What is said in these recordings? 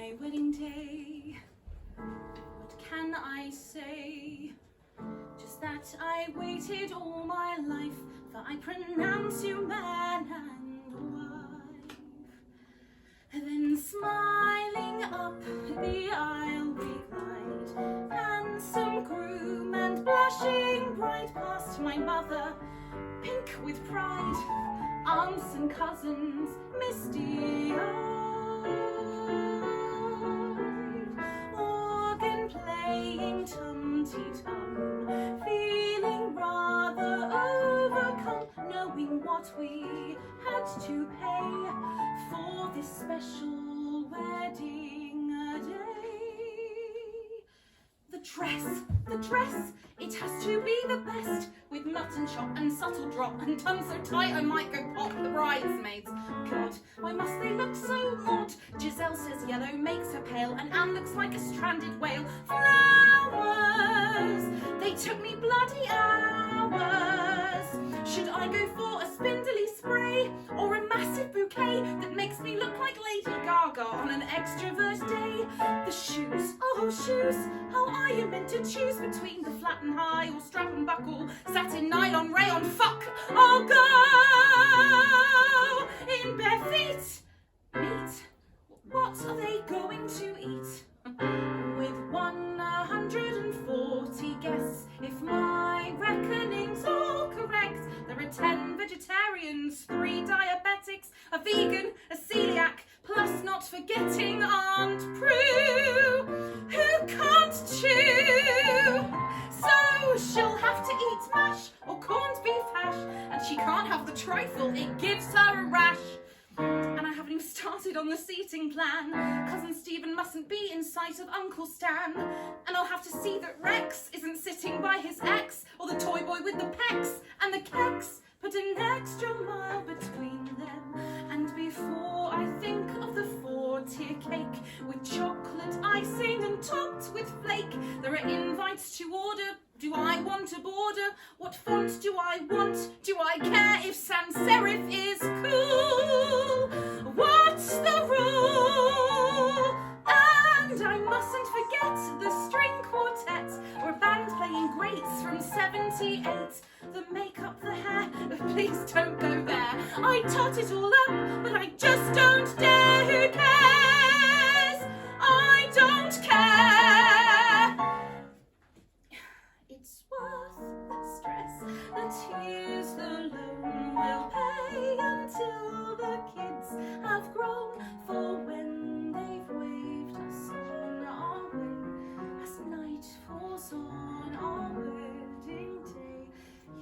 my wedding day. What can I say? Just that I waited all my life, for I pronounce you man and wife. Then smiling up the aisle we glide, handsome groom and blushing bride, past my mother, pink with pride, aunts and cousins misty-eyed, organ playing tum-tee-tum, feeling rather overcome, knowing what we had to pay for this special wedding day. The dress, it has to be the best, with mutton chop and subtle drop and tongue so tight I might go pop. The bridesmaids, God, why must they look so odd? Giselle says yellow makes her pale, and Anne looks like a stranded whale. Flowers, they took me bloody hours. Should I go for a spindly spray, or a massive bouquet that makes me look like Lady Gaga on an extrovert day? The shoes, oh shoes, how are you meant to choose between the flat and high, or strap and buckle, satin, nylon, rayon? Fuck, I'll go in bare feet. Meat, what are they going to eat? With 140 guests, if my reckoning's all correct, there are 10 vegetarians, 3 diabetics, a vegan, a celiac, plus not forgetting Aunt Prue, who can't chew. So she'll have to eat mash or corned beef hash, and she can't have the trifle, it gives her a rash. And I haven't even started on the seating plan. Cousin Stephen mustn't be in sight of Uncle Stan. And I'll have to see that Rex isn't sitting by his ex, or the toy boy with the pecs and the keks. Put an extra mile between them. And before I think of the 4-tier cake with chocolate icing and topped with flake, there are invites to order. Do I want a border? What font do I want? Do I care if sans serif is cool? What's the rule? And I mustn't forget the string quartet, or a band playing greats from 78. The makeup, the hair, please don't go there. I tot it all up, but I just don't dare. Who cares? I don't care. It's worth the stress, the tears, the loan will pay until the kids have grown. For when they've waved us on our way, as night falls on our wedding day,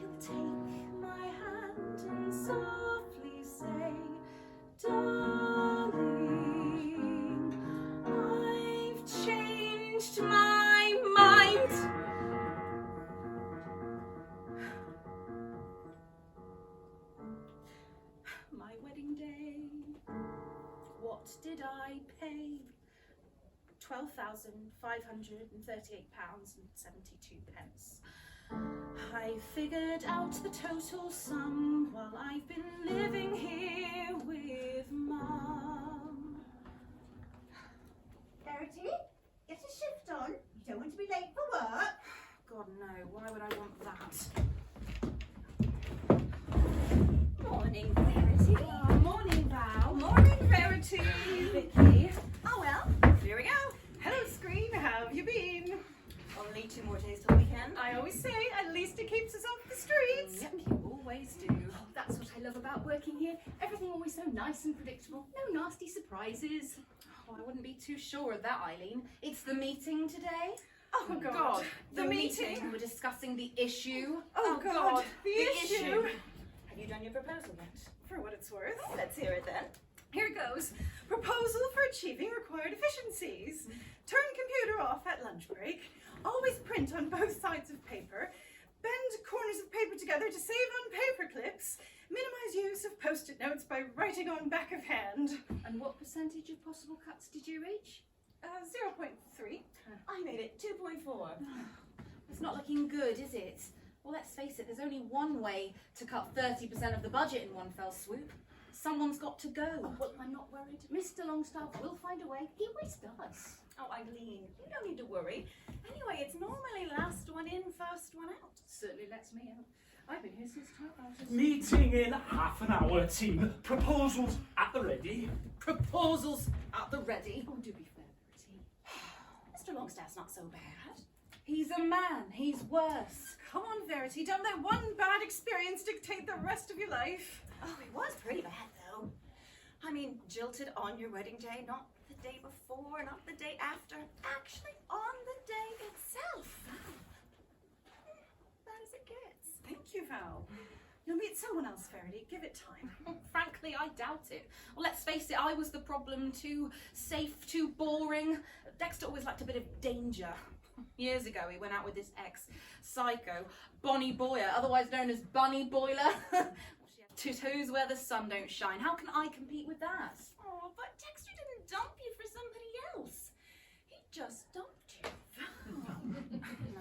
you'll take my hand and softly say, darling, I've changed my mind. My wedding day, what did I pay? £12,538.72. I figured out the total sum while I've been living here with Mum. Verity, get a shift on. You don't want to be late for work. God no, why would I want that? Morning, Verity. Oh, morning, Val. Morning, Verity. Vicky. Oh well, Here we go. Hello, screen. How have you been? only 2 more days till weekend. I always say, at least it keeps us off the streets. Yep, you always do. Oh, that's what I love about working here. Everything always so nice and predictable. No nasty surprises. Oh, I wouldn't be too sure of that, Eileen. It's the meeting today. Oh, God. The meeting. We're discussing the issue. Oh, God. The issue. Have you done your proposal yet? For what it's worth. Let's hear it then. Here goes. Proposal for achieving required efficiencies. Turn computer off at lunch break. Always print on both sides of paper. Bend corners of paper together to save on paper clips. Minimize use of post-it notes by writing on back of hand. And what percentage of possible cuts did you reach? 0.3. I made it 2.4. It's not looking good, is it? Well, let's face it, there's only one way to cut 30% of the budget in one fell swoop. Someone's got to go. Oh, well, I'm not worried. Mr. Longstaff will find a way. He always does. Oh, Eileen, you don't need to worry. Anyway, it's normally last one in, first one out. Certainly lets me out. I've been here since 12 hours. Meeting in half an hour, team. Proposals at the ready. Proposals at the ready. Oh, do be fair, Verity. Mr. Longstaff's not so bad. He's a man. He's worse. Come on, Verity, don't let one bad experience dictate the rest of your life. Oh, it was pretty bad, though. I mean, jilted on your wedding day, not the day before, not the day after. Actually, on the day itself. Bad as it gets. Thank you, Val. You'll meet someone else, Verity. Give it time. Frankly, I doubt it. Well, let's face it, I was the problem. Too safe, too boring. Dexter always liked a bit of danger. Years ago, he went out with this ex-psycho, Bonnie Boyer, otherwise known as Bunny Boiler. She has tattoos where the sun don't shine. How can I compete with that? Oh, but Dexter didn't dump you for somebody else. He just dumped you.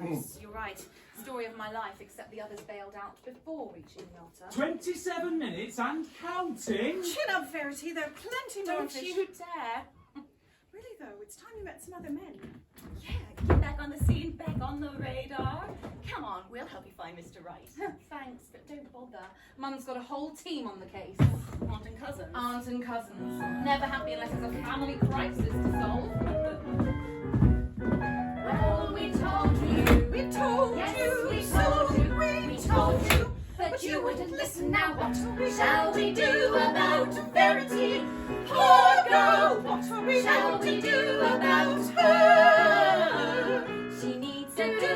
Nice, you're right. Story of my life, except the others bailed out before reaching the altar. 27 minutes and counting. Chin up, Verity. There are plenty more Don't fish. you dare. Really, though, it's time you met some other men. Yeah, get back on the scene, back on the radar. Come on, we'll help you find Mr. Right. Thanks, but don't bother. Mum's got a whole team on the case. Aunt and cousins. Aunts and cousins. Never happy unless it's a family crisis to solve. Well, we told you. We told Yes, you. we So told you. we told you. But you wouldn't listen now. What shall we do about Verity? Poor girl. What Shall we do about her? She needs a do.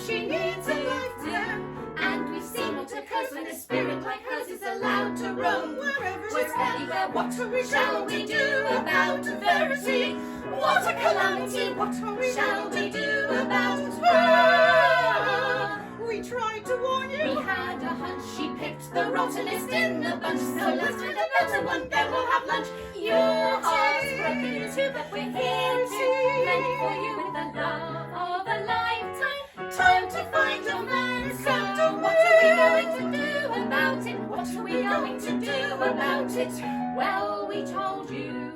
She needs a lifetime. And we've seen what occurs when a spirit like hers is allowed to roam. Wherever What's anywhere? What we shall we do about Verity? What a calamity! What shall we do about her? We tried to warn you. We had a hunch, she picked the rottenest in the bunch. So let's find a better one, then we'll have lunch. Your heart's broken too, but we're here to mend for you with the love of a lifetime. Time to find a man, so what are we going to do about it? What are we going to do about it? Well, we told you.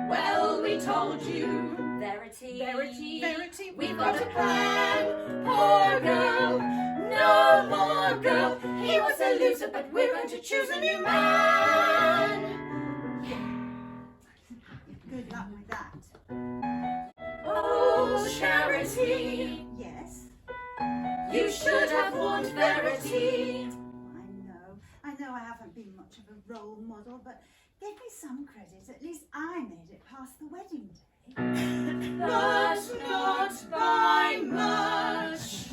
Well, we told you. Verity, Verity, we've got a plan. Poor girl, no more girl. He was a loser, but we're going to choose a new man. Good luck with that. Oh, Charity, Yes, you should have warned Verity. I know I haven't been much of a role model, but give me some credit. At least I made it past the wedding day. But not by much.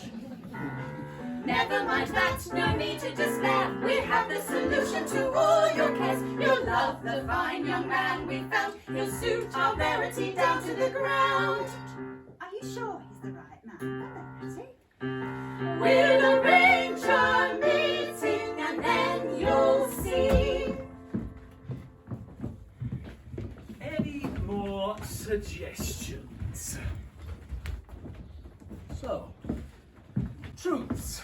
Never mind that, no need to despair. We have the solution to all your cares. You'll love the fine young man we found. He'll suit our Verity down to the ground. Are you sure he's the right man for Verity? We'll arrange our meeting and then you'll see. Any more suggestions? So, troops.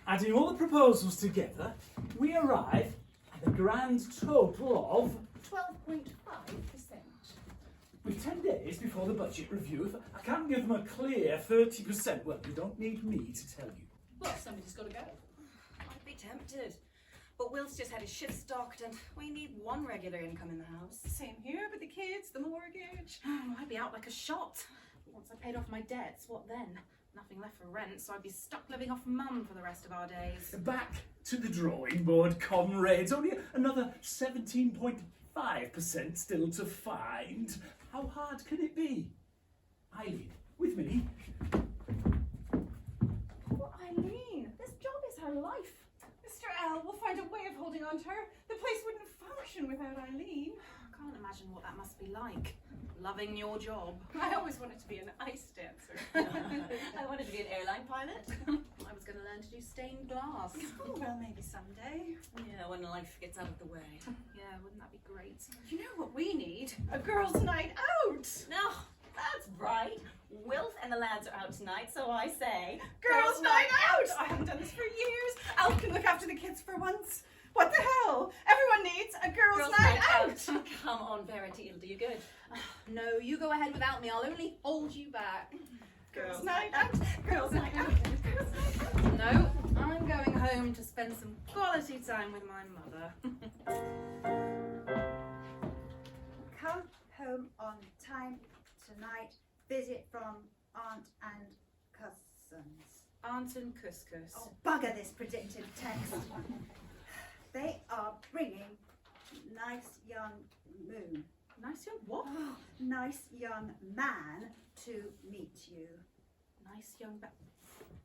Adding all the proposals together, we arrive at a grand total of 12.5%. with 10 days before the budget review. If I can't give them a clear 30%, well, you don't need me to tell you. Well, somebody's got to go. I'd be tempted. But Will's just had his shift stocked and we need one regular income in the house. Same here with the kids, the mortgage. I'd be out like a shot. Once I paid off my debts, what then? Nothing left for rent, so I'd be stuck living off Mum for the rest of our days. Back to the drawing board, comrades. Only another 17.5% still to find. How hard can it be? Eileen, with me. Poor Eileen. This job is her life. Mr. L will find a way of holding on to her. The place wouldn't function without Eileen. I can't imagine what that must be like. Loving your job. I always wanted to be an ice dancer. I wanted to be an airline pilot. I was going to learn to do stained glass. Oh, well, maybe someday. Yeah, when life gets out of the way. Yeah, wouldn't that be great? You know what we need? A girls' night out. No, that's right. Wilf and the lads are out tonight, so I say... Girls' night out! I haven't done this for years. Al can look after the kids for once. What the hell? Everyone needs a girls' night out. Come on, Verity, it'll do you good. No, you go ahead without me. I'll only hold you back. Girls' night out. Girls' night out. Girls' night out. No, I'm going home to spend some quality time with my mother. Come home on time tonight. Visit from aunt and cousins. Aunt and couscous. Oh, bugger this predictive text. They are bringing nice young moon. Nice young what? Nice young man to meet you. Nice young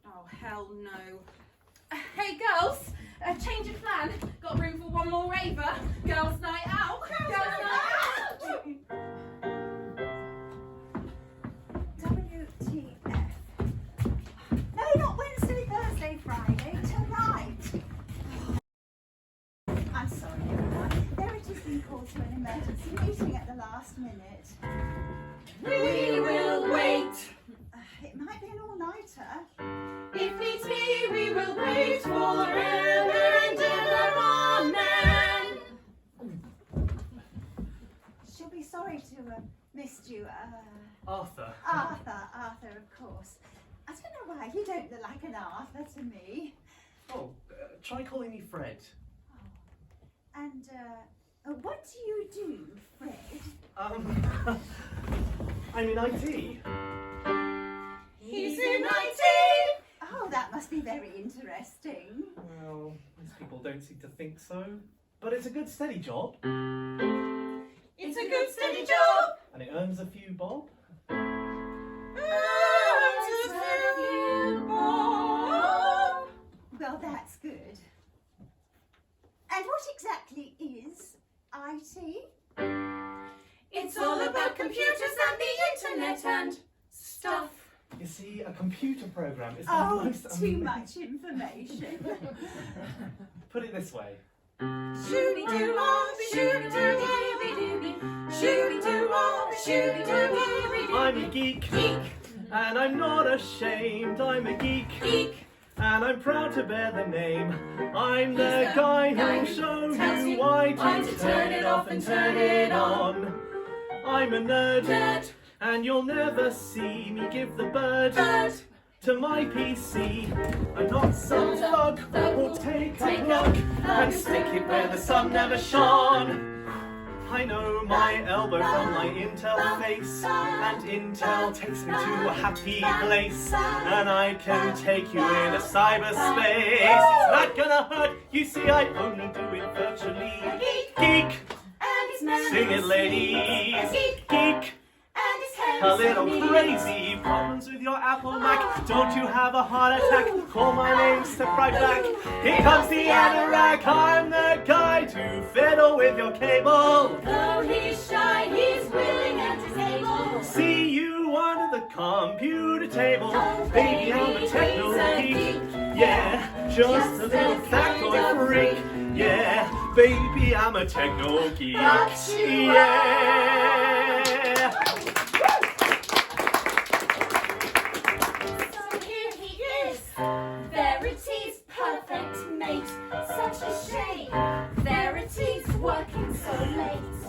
Oh, hell no. Hey, girls, change of plan. Got room for one more raver. Girls' night out. Girls' night out. WTF. No, not Wednesday, Thursday, Friday. Tonight. I'm sorry, everyone. Verity's been called to an emergency meeting at the last minute. We will wait. It might be an all-nighter. If needs be, we will wait forever and ever. Amen. She'll be sorry to have missed you. Arthur. Arthur, of course. I don't know why you don't look like an Arthur to me. Oh, try calling me Fred. And what do you do, Fred? I'm in IT. He's in IT. Oh, that must be very interesting. Well, most people don't seem to think so. But it's a good steady job. It's a good steady job. And it earns a few bob. Well, that's good. And what exactly is IT? It's all about computers and the internet and stuff. You see, a computer program is the Oh, most too amazing... much information. Put it this way. I'm a geek. And I'm not ashamed. I'm a geek. And I'm proud to bear the name. I'm the guy who'll show you why to turn it off and turn it on. I'm a nerd. And you'll never see me give the bird to my PC. I'm not some thug who'll take a plug and stick it where the sun never shone. I know my elbow from my Intel face, and Intel takes me to a happy place, and I can take you in a cyberspace. It's not gonna hurt, you see I only do it virtually. Geek! Sing it, ladies! Geek! A little crazy, problems with your Apple Mac. Don't you have a heart attack? Call my name, step right back. Here comes the anorak. I'm the guy to fiddle with your cable. Though he's shy, he's willing and he's able. See you under the computer table. Baby, I'm a techno geek. Yeah, just a little factoid freak. Yeah, baby, I'm a techno geek. Yeah. Verity's perfect mate. Such a shame. Verity's working so late.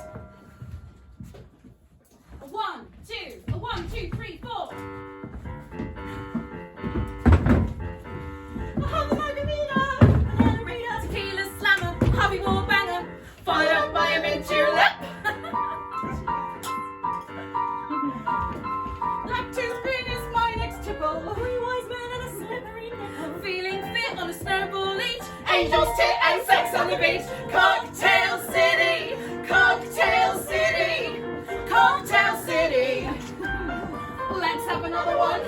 1, 2, 1, 2, 3, 4. I'll have a margarita, tequila slammer, hobby war banger, followed by a mint julep. Lactose bin is my next tipple. A wee wise man and a slippery nipple. Feeling fit on a snowball each. Angels, tit and sex on the beach. Cocktail City, Cocktail City, Cocktail City. Let's have another one.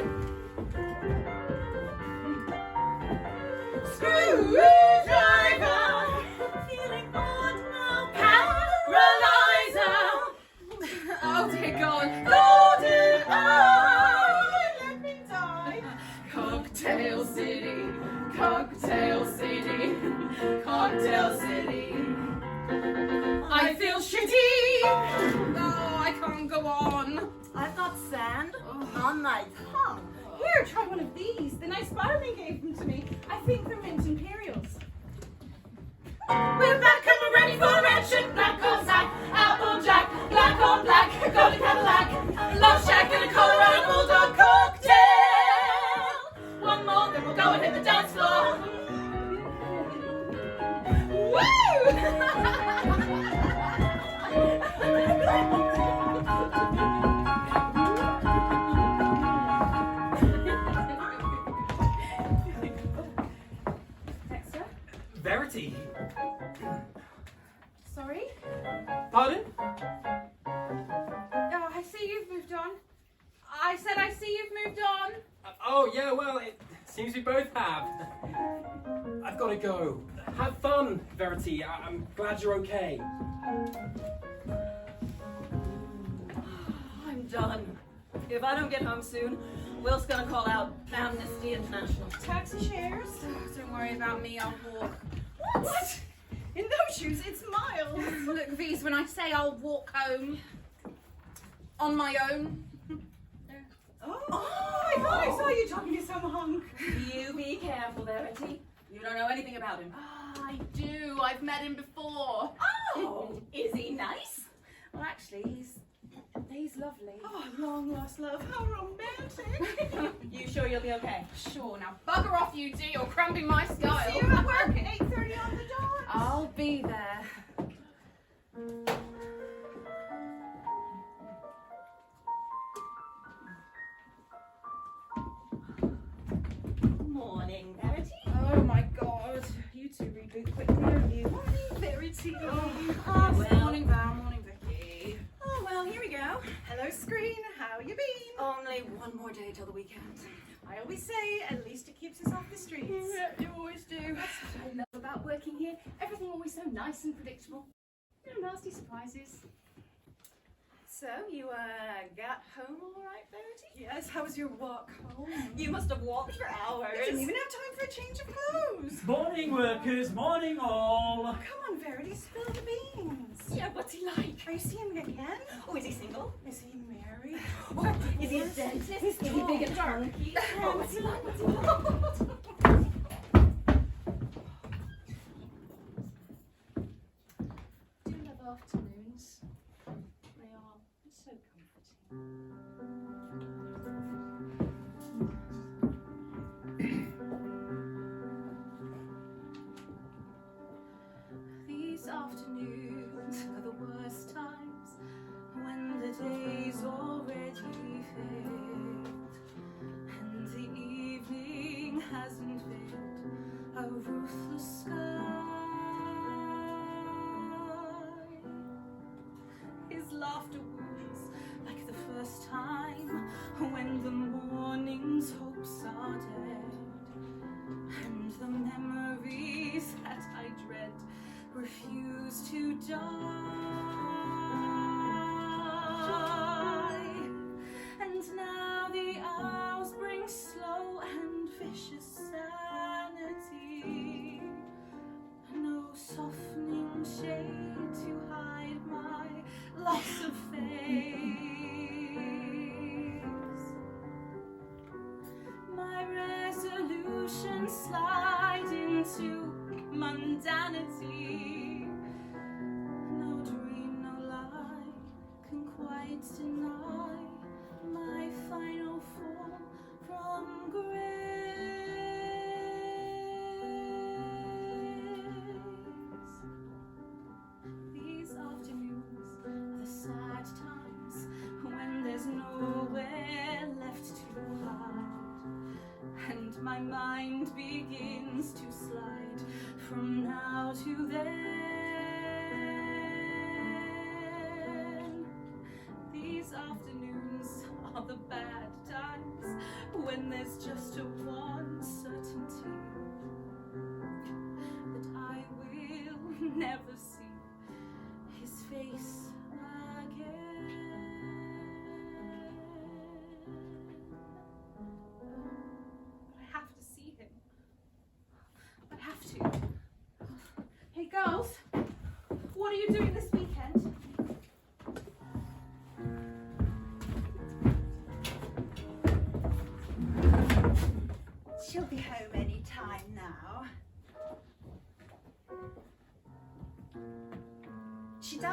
Screwdriver, feeling bored now. Paralyzer. Oh dear God. Golden eye, let me die. Cocktail City, Cocktail City, Cocktail City. I feel shitty. Oh, I can't go on. I've got sand on my tongue. Here, try one of these. The nice Spider-Man gave them to me. I think they're mint Imperials. We're back and we're ready for action. Black on sack, apple jack, black on black, golden Cadillac, love shack and a Colorado Bulldog cocktail. One more, then we'll go and hit the dance floor. Dexter? Verity. Sorry? Pardon? Oh, I see you've moved on. I said I see you've moved on. Oh, yeah, well, it seems we both have. I've got to go. Have fun, Verity. I'm glad you're okay. I'm done. If I don't get home soon, Will's gonna call out Amnesty International. Taxi shares? Don't worry about me, I'll walk. What? In those shoes, it's miles. Look, V's, when I say I'll walk home on my own. Oh, I thought I saw you talking to some hunk. You be careful, Verity. You don't know anything about him. I do. I've met him before. Oh, is he nice? Well, actually, he's lovely. Oh, long lost love. How romantic. You sure you'll be okay? Sure, now bugger off you two, you're cramping my style. See you at work at 8:30 on the dot. I'll be there. Morning, Verity. Oh my god, you two reboot quickly, don't you? Verity. Morning Val, morning Vicky. Oh, well, here we go. Hello, screen. How you been? Only one more day till the weekend. I always say, at least it keeps us off the streets. You always do. That's what I love about working here. Everything always so nice and predictable. No nasty surprises. So, you, got home all right, Verity? Yes, how was your walk home? You must have walked for hours. I didn't even have time for a change of clothes. Morning, workers. Morning, all. Come on, Verity, spill the beans. Yeah, what's he like? Are you seeing him again? Oh, is he single? Is he married? Oh, is he a dentist? Is he big and hunky? Oh, what's he like? What's he like? I do love afternoons. They are so comforting. These afternoons are the worst times when the day's already failed and the evening hasn't veiled a ruthless sky. His laughter wounds like the first time when the morning's hopes are dead and the memories that I dread refuse to die. And now the hours bring slow and vicious sanity, no softening shade to hide my loss of face. My resolutions slide into mundanity. No dream, no lie can quite deny my final fall from grace. These afternoons are the sad times when there's nowhere left to hide, and my mind begins to slide from now to then. These afternoons are the bad times when there's just a one certainty that I will never see his face again. But I have to see him. I have to. Hey girls, what are you doing this weekend?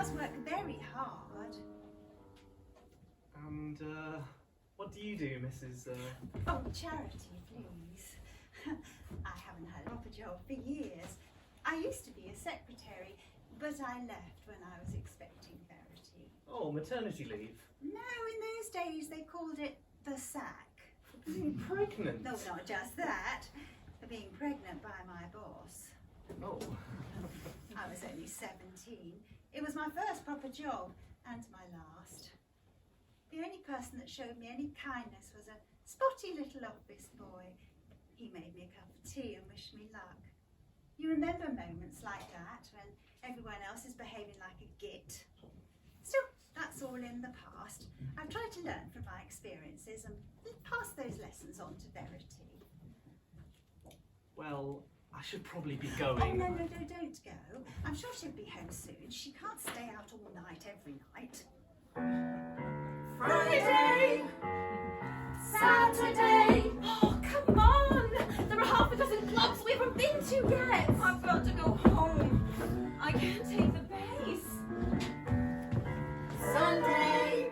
does work very hard. And, what do you do, Mrs. Oh, charity, please. I haven't had a proper job for years. I used to be a secretary, but I left when I was expecting Verity. Oh, maternity leave. No, in those days they called it the sack. For being pregnant. No, not just that. For being pregnant by my boss. Oh. I was only 17. It was my first proper job, and my last. The only person that showed me any kindness was a spotty little office boy. He made me a cup of tea and wished me luck. You remember moments like that when everyone else is behaving like a git? Still, that's all in the past. I've tried to learn from my experiences and pass those lessons on to Verity. Well, I should probably be Oh, going. no, don't go. I'm sure she'll be home soon. She can't stay out all night every night. Friday! Saturday! Oh, come on! There are half a dozen clubs we haven't been to yet! I've got to go home. I can't take the pace. Sunday!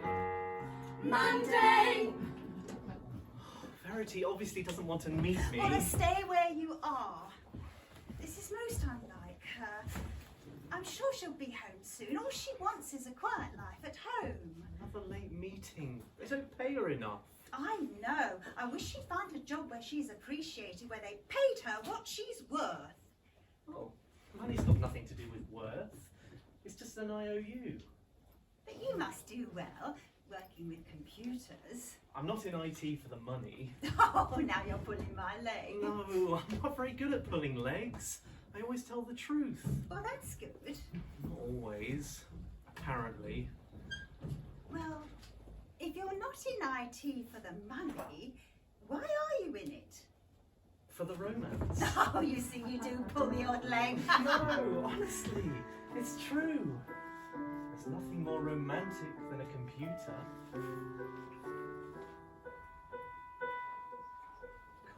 Monday! Verity obviously doesn't want to meet me. Well, stay where you are. This is most unlike her. I'm sure she'll be home soon. All she wants is a quiet life at home. Another late meeting. They don't pay her enough. I know. I wish she'd find a job where she's appreciated, where they paid her what she's worth. Oh, money's got nothing to do with worth. It's just an IOU. But you must do well, working with computers. I'm not in IT for the money. Oh, now you're pulling my leg. No, I'm not very good at pulling legs. I always tell the truth. Well, that's good. Not always, apparently. Well, if you're not in IT for the money, why are you in it? For the romance. Oh, you see, you do pull the odd leg. No, honestly, it's true. There's nothing more romantic than a computer.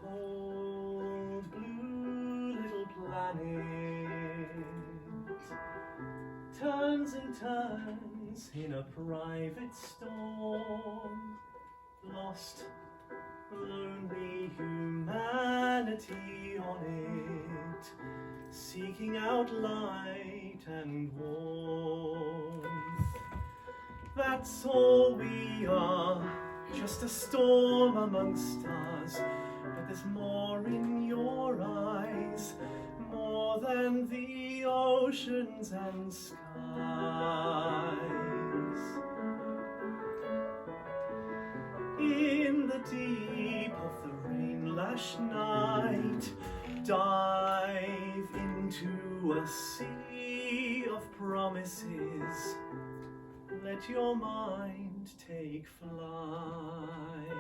Cold blue little planet turns and turns in a private storm. Lost, lonely humanity on it, seeking out light and warmth. That's all we are, just a storm amongst stars. But there's more in your eyes, more than the oceans and skies. In the deep of the rain-lashed night, dive into a sea of promises. Let your mind take flight.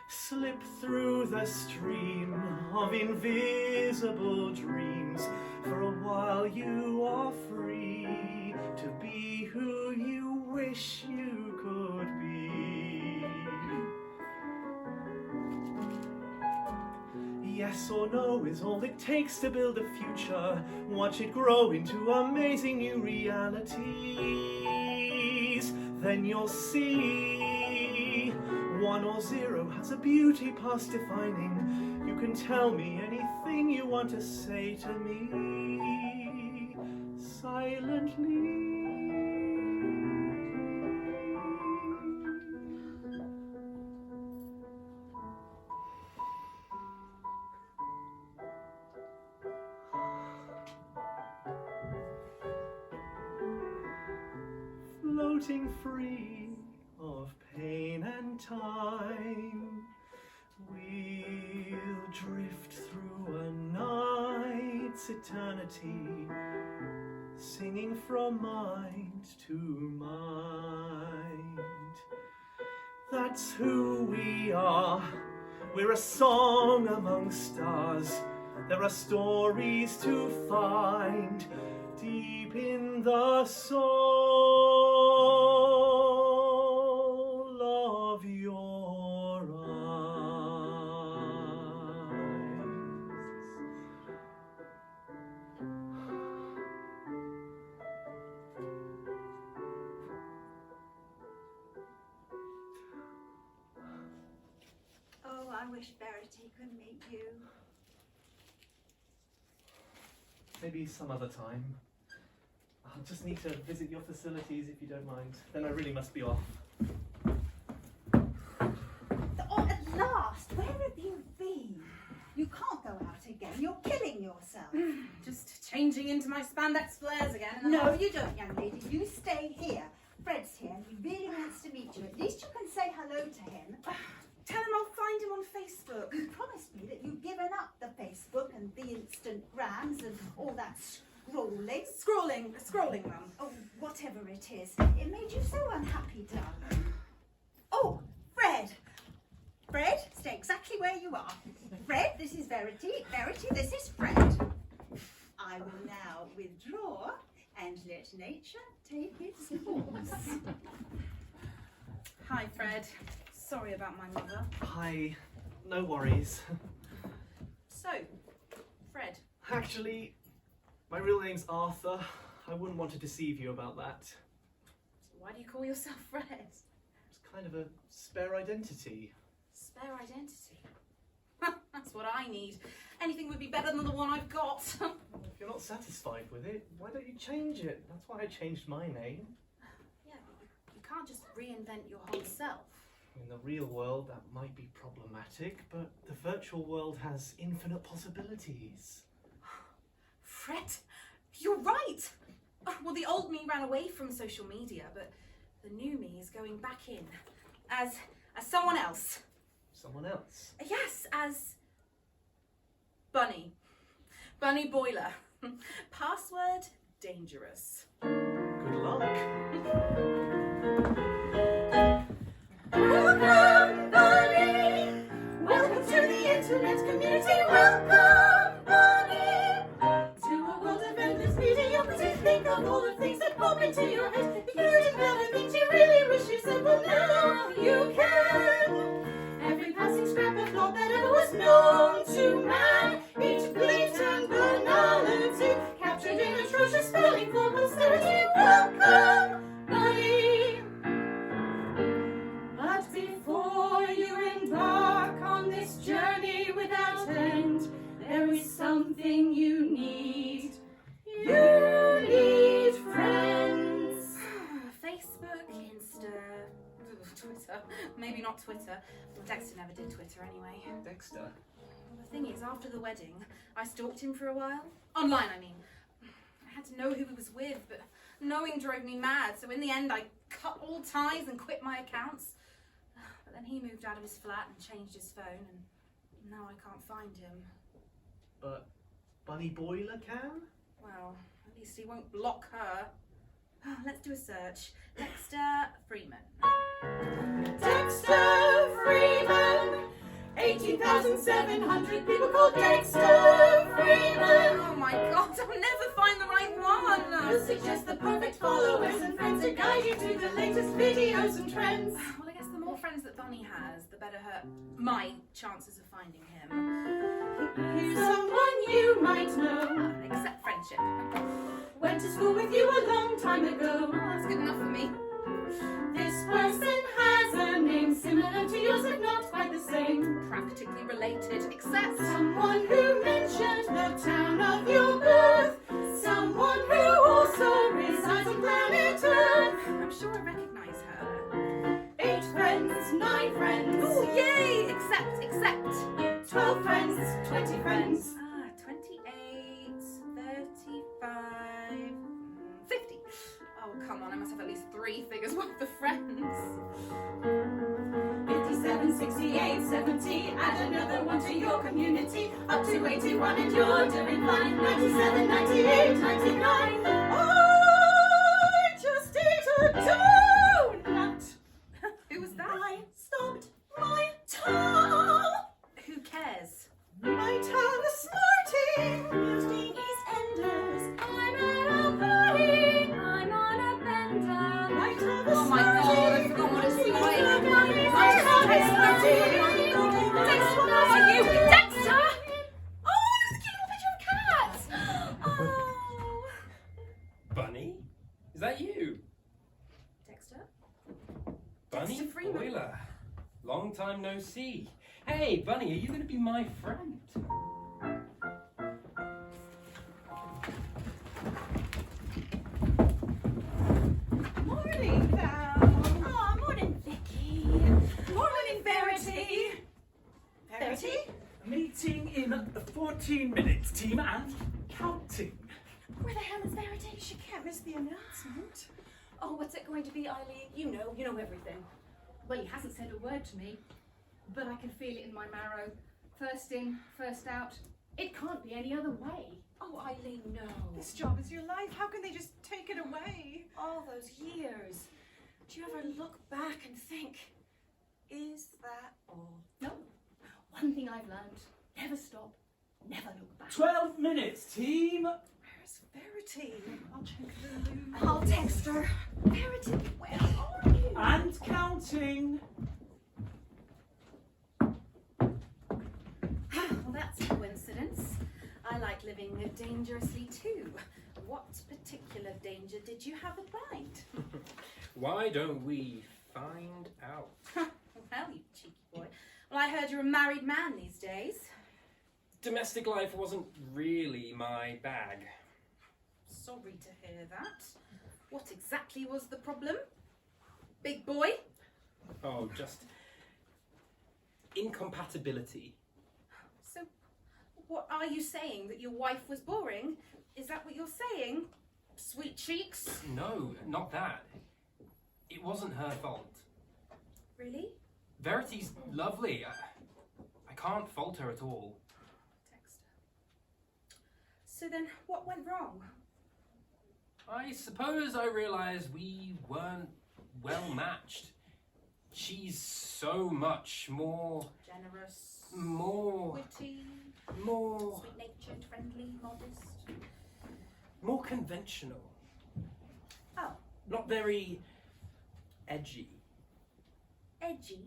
Slip through the stream of invisible dreams. For a while you are free to be who you wish you could be. Yes or no is all it takes to build a future. Watch it grow into amazing new realities. Then you'll see 1 or 0 has a beauty past defining. You can tell me anything you want to say to me silently. Floating free of pain and time, we'll drift through a night's eternity, singing from mind to mind. That's who we are, we're a song among stars. There are stories to find deep in the soul of your eyes. I wish Verity could meet you. Maybe some other time. I'll just need to visit your facilities if you don't mind. Then I really must be off. Oh, at last! Where have you been? You can't go out again. You're killing yourself. Just changing into my spandex flares again. No, you don't, young lady. You stay here. Fred's here and he really wants to meet you. At least you can say hello to him. Tell him I'll find him on Facebook. You promised me that you'd given up the Facebook and the Instagrams and all that scrolling. Scrolling, Mum. Oh, whatever it is. It made you so unhappy, darling. Oh, Fred. Fred, stay exactly where you are. Fred, this is Verity. Verity, this is Fred. I will now withdraw and let nature take its course. Hi, Fred. Sorry about my mother. Hi. No worries. So, Fred. Actually, my real name's Arthur. I wouldn't want to deceive you about that. So why do you call yourself Fred? It's kind of a spare identity. Spare identity? That's what I need. Anything would be better than the one I've got. If you're not satisfied with it, why don't you change it? That's why I changed my name. Yeah, but you can't just reinvent your whole self. In the real world, that might be problematic, but the virtual world has infinite possibilities. Fred, you're right. Well, the old me ran away from social media, but the new me is going back in as someone else. Someone else? Yes, as Bunny. Bunny Boiler. Password dangerous. Good luck. Welcome, Bunny. Welcome to the internet community. Welcome, Bunny. To a world of endless mediocrity. Think of all the things that pop into your head. Including clever things you really wish you said, but now you can. Every passing scrap of thought that ever was known to man. Each blatant banality captured in atrocious spelling for posterity. Welcome, Bunny. But before you embark on this journey without end, there is something you need. You need friends. Facebook, Insta, Twitter. Maybe not Twitter. Well, Dexter never did Twitter anyway. Dexter? Well, the thing is, after the wedding, I stalked him for a while. Online, I mean. I had to know who he was with, but knowing drove me mad, so in the end I cut all ties and quit my accounts. But then he moved out of his flat and changed his phone, and now I can't find him. But Bunny Boiler can? Well, at least he won't block her. Let's do a search. Dexter Freeman. Dexter Freeman. 18,700 people called Dexter Freeman. Oh my god, I'll never find the right one! We'll suggest the perfect followers and friends to guide you to the latest videos and trends. Well, I guess the more friends that Bunny has, the better my chances of finding him. Here's someone you might know. Except friendship. Went to school with you a long time ago. Oh, that's good enough for me. This person has a name similar to yours, if not quite the same. Practically related, except Someone who mentioned the town of your birth. Someone who also resides on planet Earth. I'm sure I recognise her. 8 friends, 9 friends. Oh, yay! Except. 12 friends, 20 friends. 28, 35, 50. Oh, come on, I must have at least 3 figures worth of friends. 57, 68, 70. Add another one to your community. Up to 81 and you're doing fine. 97, 98, 99. I just ate a donut. Who was that? I stopped my tongue. Who cares? Might have a Smartie. Using EastEnders. I'm at a party. I'm on a bender. Might have a Oh my god, I forgot what it's like. Might have a Smartie. Dexter, what are you? Dexter! Oh, there's a cute little picture of a cat. Oh. Bunny? Is that you? Dexter? Bunny Dexter Freeman. Boiler. Long time no see. Hey, Bunny, are you going to be my friend? Morning, Val. Oh, morning, Vicky. Morning, Verity. Verity? Meeting in 14 minutes, team, and counting. Where the hell is Verity? She can't miss the announcement. Oh, what's it going to be, Eileen? You know everything. Well, he hasn't said a word to me, but I can feel it in my marrow. First in, first out. It can't be any other way. Oh, Eileen, no. This job is your life. How can they just take it away? All those years. Do you ever look back and think, is that all? No. One thing I've learned, never stop, never look back. 12 minutes, team. Where's Verity? I'll check the news. I'll text her. Verity, where are you? And counting. Well, that's a coincidence. I like living dangerously too. What particular danger did you have in mind? Why don't we find out? Well, you cheeky boy. Well, I heard you're a married man these days. Domestic life wasn't really my bag. Sorry to hear that. What exactly was the problem? Big boy? Oh, just incompatibility. So, what are you saying? That your wife was boring? Is that what you're saying? Sweet cheeks? No, not that. It wasn't her fault. Really? Verity's lovely. I can't fault her at all. Dexter. So then, what went wrong? I suppose I realised we weren't well matched. She's so much more... Generous, more... witty, more... sweet-natured, friendly, modest. more conventional. Oh, Not very... edgy. edgy?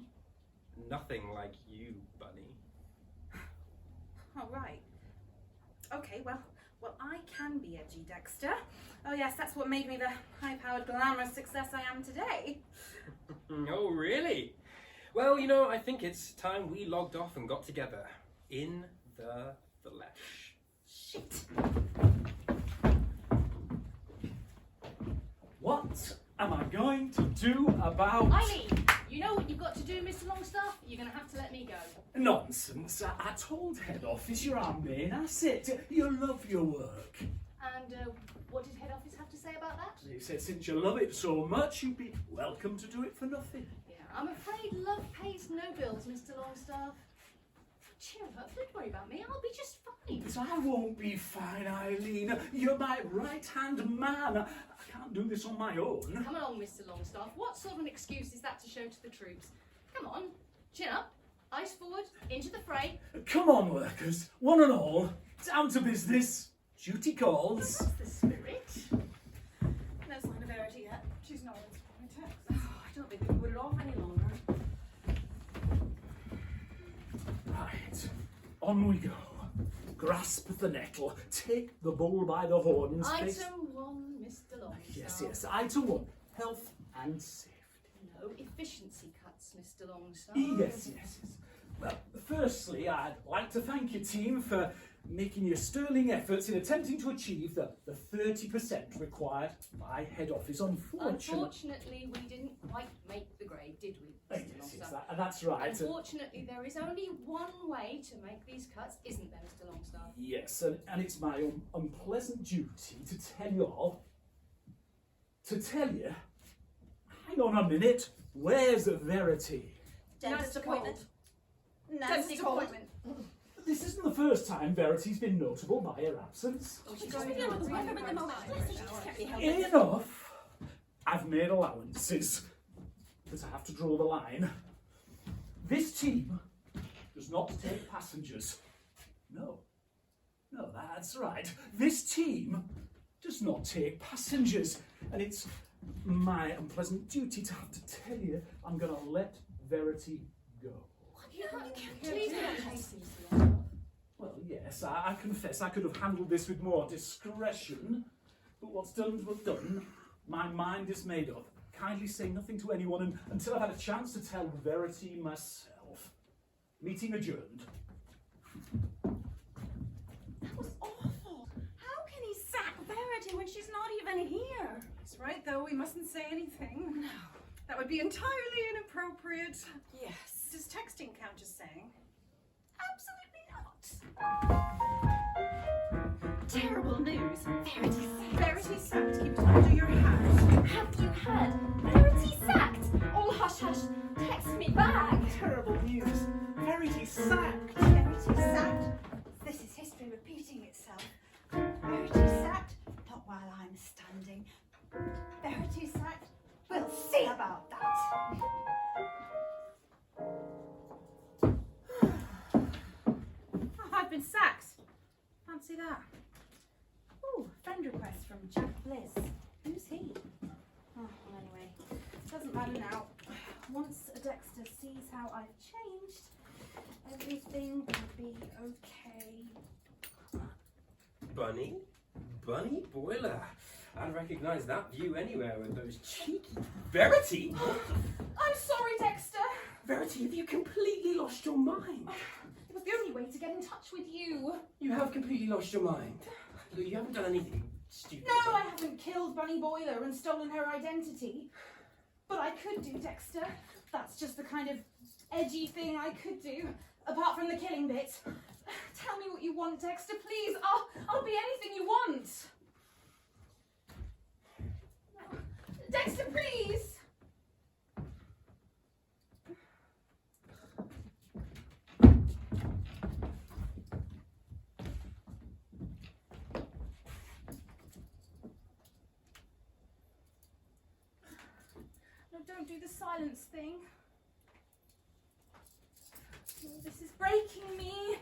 Nothing like you, Bunny. Oh, right. Okay, well, I can be edgy, Dexter. Oh yes, that's what made me the high-powered, glamorous success I am today. Oh, really? Well, I think it's time we logged off and got together. In the flesh. Shit. What am I going to do about... Eileen, you know what you've got to do, Mr. Longstaff? You're going to have to let me go. Nonsense. I told head office you're our main asset. You love your work. And what did head office have to say about that? They said since you love it so much, you'd be welcome to do it for nothing. Yeah, I'm afraid love pays no bills, Mr. Longstaff. Cheer up, don't worry about me, I'll be just fine. But I won't be fine, Eileen. You're my right-hand man. I can't do this on my own. Come along, Mr. Longstaff. What sort of an excuse is that to show to the troops? Come on, chin up, eyes forward, into the fray. Come on, workers. One and all. Down to business. Duty calls. That's the spirit. No sign of Verity yet. She's not answering my text. Oh, I don't think we can put it off any longer. Right. On we go. Grasp the nettle. Take the bull by the horns. Item 1, Mr. Longstaff. Yes. Item 1. Health and safety. No efficiency cuts, Mr. Longstaff. Yes. Well, firstly, I'd like to thank your team for making your sterling efforts in attempting to achieve the 30% required by head office. Unfortunately, we didn't quite make the grade, did we, Mr. Longstaff? That's right. Unfortunately, there is only one way to make these cuts, isn't there, Mr. Longstaff? Yes, and it's my unpleasant duty to tell you all. Hang on a minute. Where's Verity? Dentist appointment. Dentist appointment. This isn't the first time Verity's been notable by her absence. She's going to with the weather at the moment. Listen, she just can't be helped. Enough. I've made allowances, but I have to draw the line. This team does not take passengers. No, that's right. This team does not take passengers, and it's my unpleasant duty to have to tell you I'm going to let Verity go. You can't please don't. Well, yes, I confess I could have handled this with more discretion, but what's done was done. My mind is made up. Kindly say nothing to anyone until I've had a chance to tell Verity myself. Meeting adjourned. That was awful. How can he sack Verity when she's not even here? He's right, though. We mustn't say anything. No. That would be entirely inappropriate. Yes. Does texting count as saying? Absolutely not. Terrible news. Verity sacked. Keep it under your hat. Have you heard? Verity sacked. All hush hush. Text me back. Terrible news. Verity sacked. Verity sacked. This is history repeating itself. Verity sacked. Not while I'm standing. Verity sacked. We'll see about that. Oh, I've been sacked. Fancy that. Ooh, friend request from Jack Bliss. Who's he? Oh, well, anyway, doesn't matter now. Once Dexter sees how I've changed, everything will be okay. Bunny Boiler. I'd recognise that view anywhere with those cheeky... Verity? I'm sorry, Dexter. Verity, have you completely lost your mind? It was the only way to get in touch with you. You have completely lost your mind. Look, you haven't done anything stupid. No, I haven't killed Bunny Boiler and stolen her identity. But I could do, Dexter. That's just the kind of edgy thing I could do, apart from the killing bit. Tell me what you want, Dexter, please. I'll be anything you want. Dexter, please. No, don't do the silence thing. Oh, this is breaking me.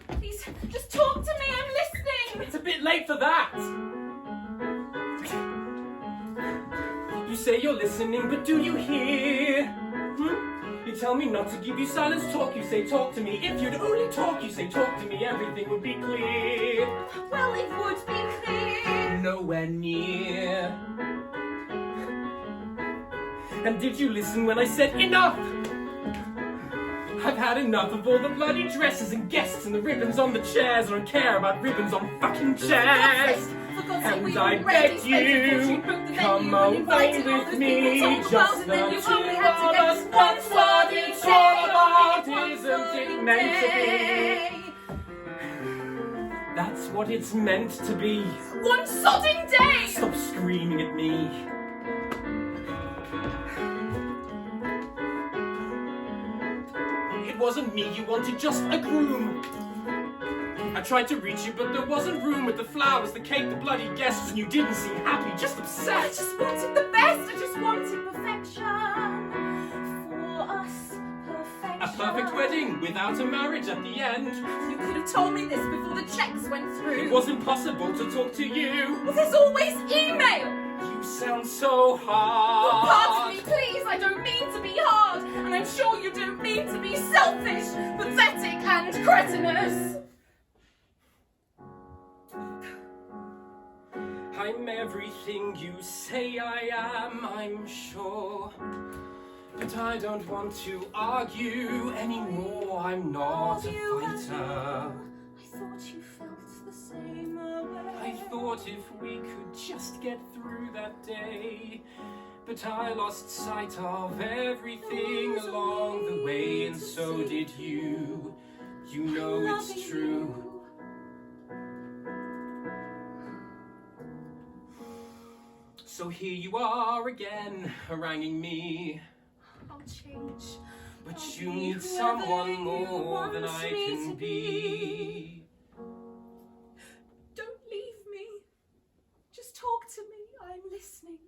Please, just talk to me. I'm listening. It's a bit late for that. You say you're listening, but do you hear? You tell me not to give you silence talk. You say talk to me. If you'd only talk, you say talk to me. Everything would be clear. Well, it would be clear. Nowhere near. And did you listen when I said enough? I've had enough of all the bloody dresses and guests and the ribbons on the chairs. I don't care about ribbons on fucking chairs. And I beg you, come away with me. Just the two of us. That's what it's all about, isn't it meant to be? That's what it's meant to be. One sodding day. Stop screaming at me. It wasn't me you wanted, just a groom. I tried to reach you, but there wasn't room with the flowers, the cake, the bloody guests, and you didn't seem happy, just upset. I just wanted the best. I just wanted perfection. For us, perfection. A perfect wedding without a marriage at the end. You could have told me this before the checks went through. It was impossible to talk to you. Well, there's always email. You sound so hard. Well, pardon me, please. I don't mean to be hard. And I'm sure you don't mean to be selfish, pathetic, and cretinous. I'm everything you say I am, I'm sure. But I don't want to argue anymore. I'm not a fighter. I thought you felt the same way. I thought if we could just get through that day. But I lost sight of everything along the way, and so did you. You know it's true. So here you are again, haranguing me. I'll change. But I'll you be need whoever someone you more than want I me can to be. Don't leave me. Just talk to me. I'm listening.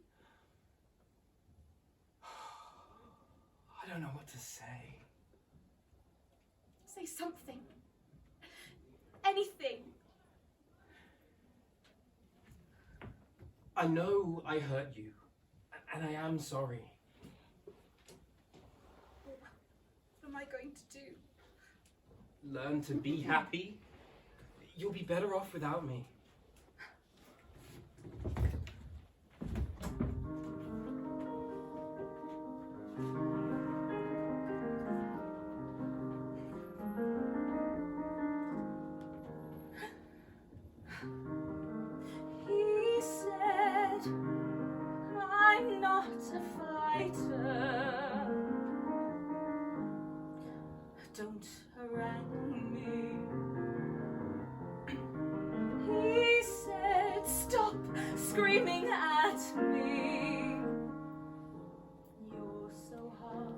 I don't know what to say. Say something. Anything. I know I hurt you, and I am sorry. What am I going to do? Learn to be happy. You'll be better off without me. screaming at me. You're so hard.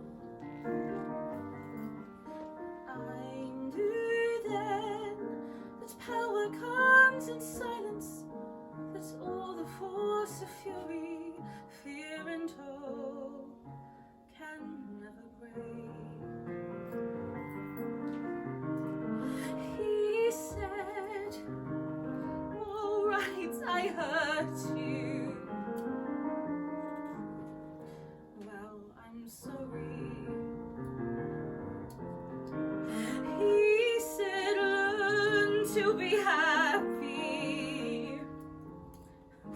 I knew then that power comes in silence, that all the force of fury, fear and hope can never break. He said, all right, I hurt you. Well, I'm sorry. He said, learn to be happy,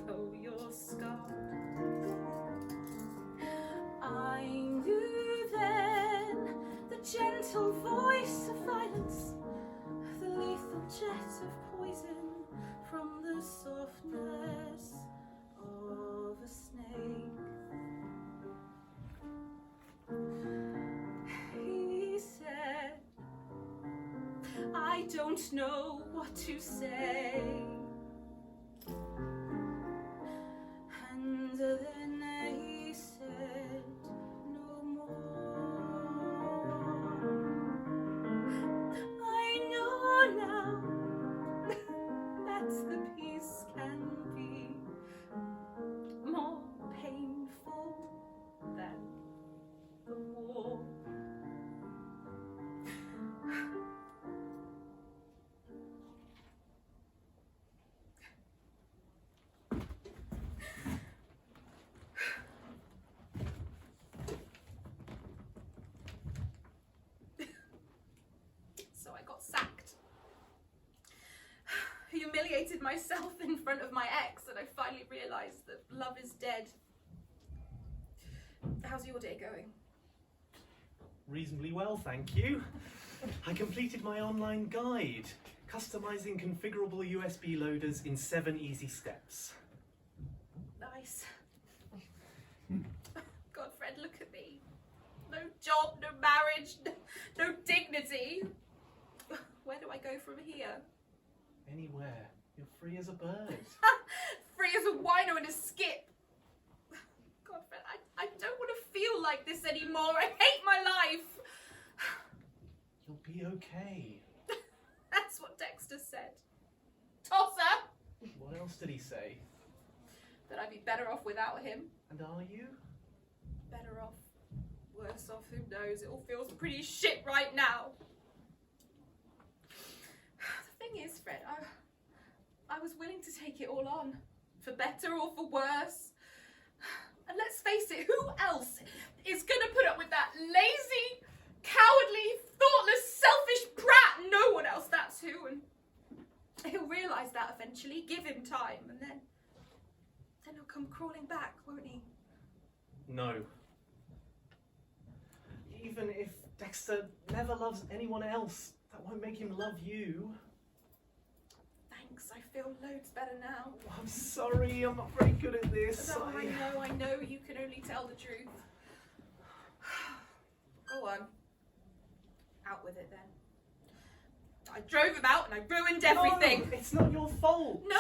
though you're scarred. I knew then the gentle voice of violence, the lethal jet of poison from the softness of a snake. He said, I don't know what to say. And then he said no more. I know now that the peace can be more painful than the war. So I got sacked. Humiliated myself in front of my ex, and I finally realised that love is dead. How's your day going? Reasonably well, thank you. I completed my online guide, customizing configurable USB loaders in 7 easy steps. Nice. God, Fred, look at me. No job, no marriage, no dignity. Where do I go from here? Anywhere. You're free as a bird. Free as a wino in a skip. God, Fred, I don't want to feel like this anymore. I hate my life. You'll be okay. That's what Dexter said. Tosser! What else did he say? That I'd be better off without him. And are you? Better off, worse off, who knows? It all feels pretty shit right now. The thing is, Fred, I was willing to take it all on, for better or for worse. And let's face it, who else is gonna put up with that lazy, cowardly, thoughtless, selfish brat? No one else, that's who. And he'll realise that eventually. Give him time, and then he'll come crawling back, won't he? No. Even if Dexter never loves anyone else, that won't make him love you. Thanks, I feel loads better now. Oh, I'm sorry, I'm not very good at this. No, I know, you can only tell the truth. Go on. Out with it then. I drove him out and I ruined everything. No, it's not your fault. No,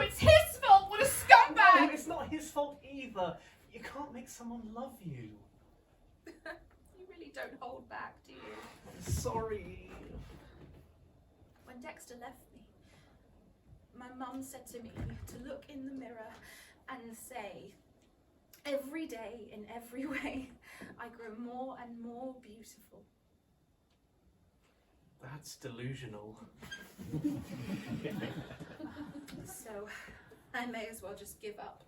it's his fault. What a scumbag. No, it's not his fault either. You can't make someone love you. You really don't hold back, do you? I'm sorry. When Dexter left me, my mum said to me to look in the mirror and say, every day, in every way, I grow more and more beautiful. That's delusional. So, I may as well just give up.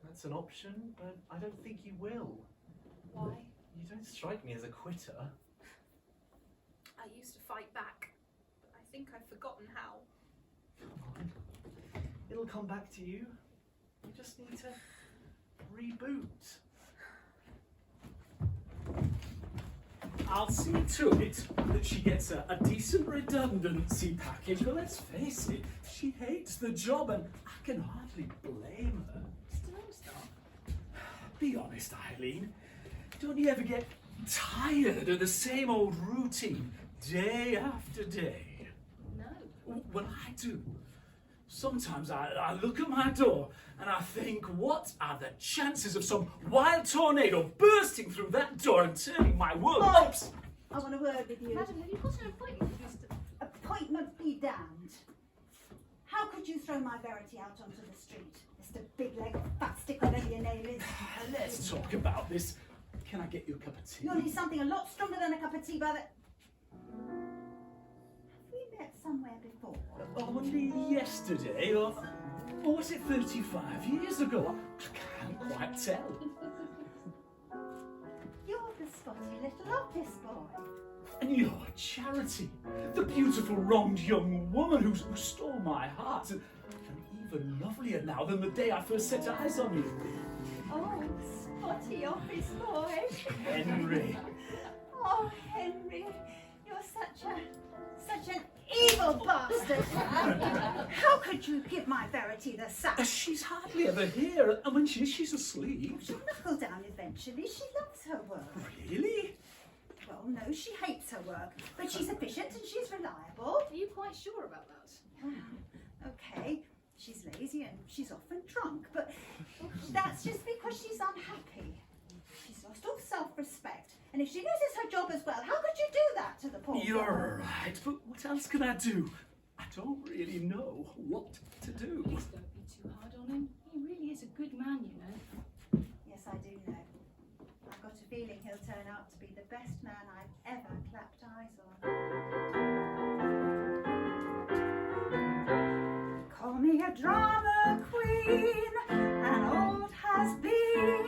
That's an option, but I don't think you will. Why? You don't strike me as a quitter. I used to fight back, but I think I've forgotten how. Come on. It'll come back to you. You just need to reboot. I'll see to it that she gets a decent redundancy package, but let's face it, she hates the job and I can hardly blame her. Be honest, Eileen. Don't you ever get tired of the same old routine, day after day? No. Well, I do. Sometimes I look at my door and I think, what are the chances of some wild tornado bursting through that door and turning my world ups? I want a word with you. Madam, have you got an appointment, Mr. Appointment be damned. How could you throw my Verity out onto the street? Mr. Big Leg, Fat Stick, whatever your name is. Let's talk about this. Can I get you a cup of tea? You'll need something a lot stronger than a cup of tea by the... Have we met somewhere before? Only yesterday, or was it 35 years ago? I can't quite tell. You're the spotty little office boy. And you're Charity, the beautiful wronged young woman who stole my heart, and even lovelier now than the day I first set eyes on you. Oh, spotty office boy. Henry. Oh, Henry, you're such an evil bastard. How could you give my Verity the sack? She's hardly ever here, and when she is, she's asleep. She'll knuckle down eventually. She loves her work. Really? Well, no, she hates her work, but she's efficient and she's reliable. Are you quite sure about that? Okay, she's lazy and she's often drunk, but that's just because she's unhappy. She's lost all self-respect, and if she loses her job as well, how could you do that to the poor girl? You're right, but what else can I do? I don't really know what to do. Please don't be too hard on him. He really is a good man, you know. Yes, I do know. I've got a feeling he'll turn out to be the best man I've ever clapped eyes on. Call me a drama queen, an old has-been.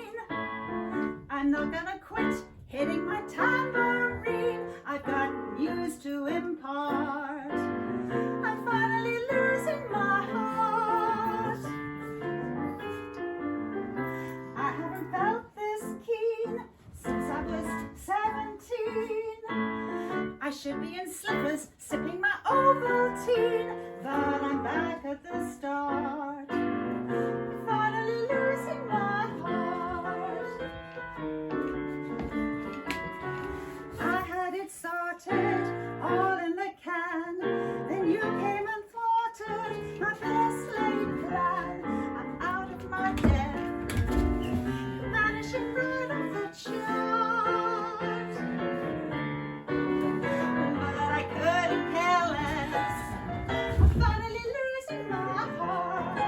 I'm not gonna quit hitting my tambourine. I've got news to impart. I'm finally losing my heart. I haven't felt this keen since I was 17. I should be in slippers sipping my Ovaltine, but I'm back at the start. Finally losing my heart. I had it sorted, all in the can. Then you came and thwarted my best laid plan. I'm out of my depth, vanishing right off the chart. But I couldn't care less. I'm finally losing my heart.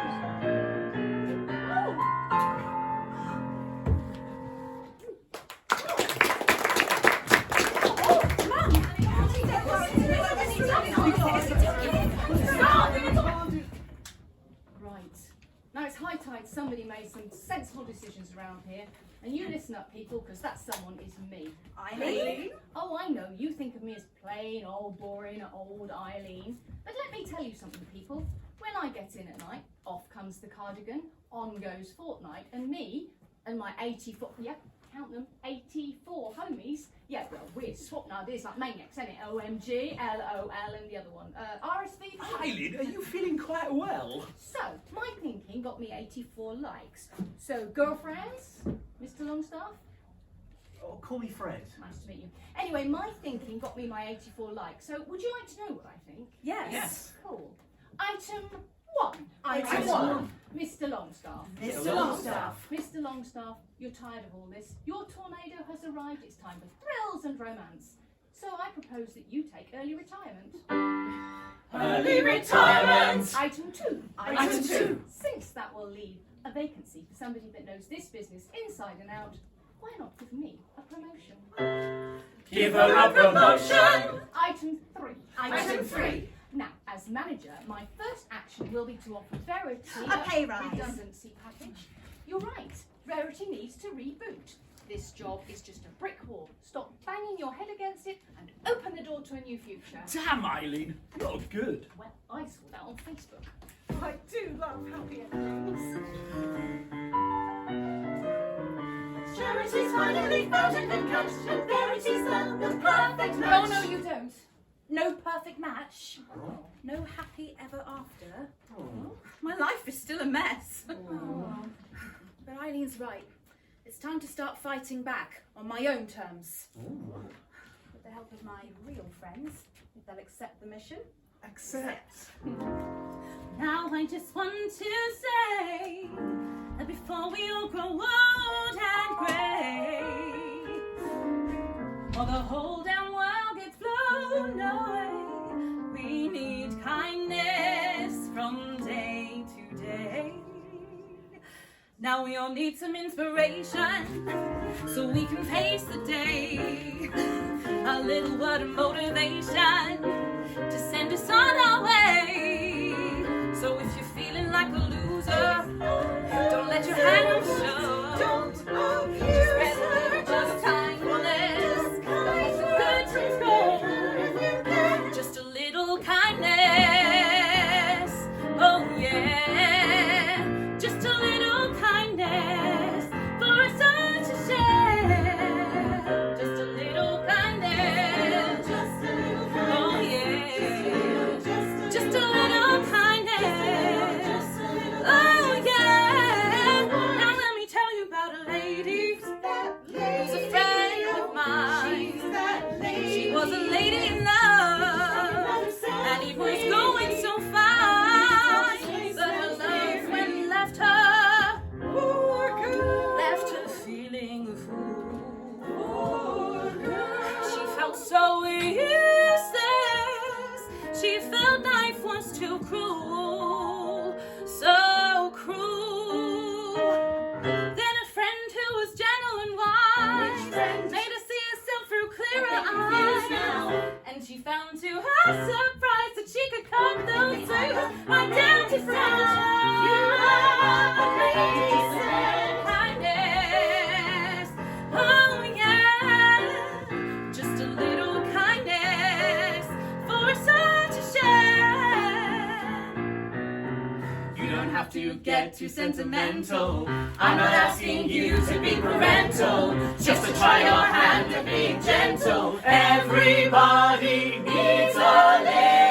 Right. Now it's high tide somebody made some sensible decisions around here. And you listen up, people, because that someone is me. Eileen? Oh, I know. You think of me as plain, old, boring, old Eileen. But let me tell you something, people. When I get in at night, off comes the cardigan, on goes Fortnite, and me and my 84, yep, count them, 84 homies. Yeah, well, we're swapping ideas like maniacs, ain't it? OMG, LOL, and the other one. RSV. Eileen, are you feeling quite well? So, my thinking got me 84 likes. So, girlfriends, Mr. Longstaff, Oh, call me Fred. nice to meet you. Anyway, my thinking got me my 84 likes. So, would you like to know what I think? Yes. Cool. Item 1. Item one. Mr. Longstaff. Mr. Longstaff. Mr. Longstaff, you're tired of all this. Your tornado has arrived. It's time for thrills and romance. So I propose that you take early retirement. Early retirement! Item 2. Item two. Since that will leave a vacancy for somebody that knows this business inside and out, why not give me a promotion? Give her a promotion! Item 3. Item three. Now, as manager, my first action will be to offer Verity A pay rise. redundancy package. You're right. Verity needs to reboot. This job is just a brick wall. Stop banging your head against it and open the door to a new future. Damn, Eileen, you're good. Well, I saw that on Facebook. I do love happy endings. Charity's finally found a concussion. Verity's found the perfect Oh, match. no, you don't. No perfect match. No happy ever after. My life is still a mess. But Eileen's right. It's time to start fighting back on my own terms. With the help of my real friends, if they'll accept the mission. accept. Now I just want to say that before we all grow old and grey, or the whole damn world gets blown away, we need kindness from day to day. Now we all need some inspiration so we can face the day. A little word of motivation to send us on our way. So if you're feeling like a loser, don't let your hand show. Don't Just spread a little buzz of kindness. Let the good things go. Just a little kindness. Oh yeah. Just a little kindness for us all to share. Just a little kindness. Just a little kindness. Oh yeah. Just a little kindness. Oh yeah. Now let me tell you about a lady who's a friend of mine. She was a lady in love, and it was going so fine. But her love friend left her, left her feeling a fool. She felt so useless. She felt life was too cruel, so cruel. Then a friend who was gentle and wise made her see herself through clearer eyes. And she found to her surprise that she could cut those through right down to size. You are the ladies and kindness. Oh yeah, just a little kindness for us all to share. You don't have to get too sentimental. I'm not asking you to be parental. Just to try your hand at being gentle. Everybody needs a little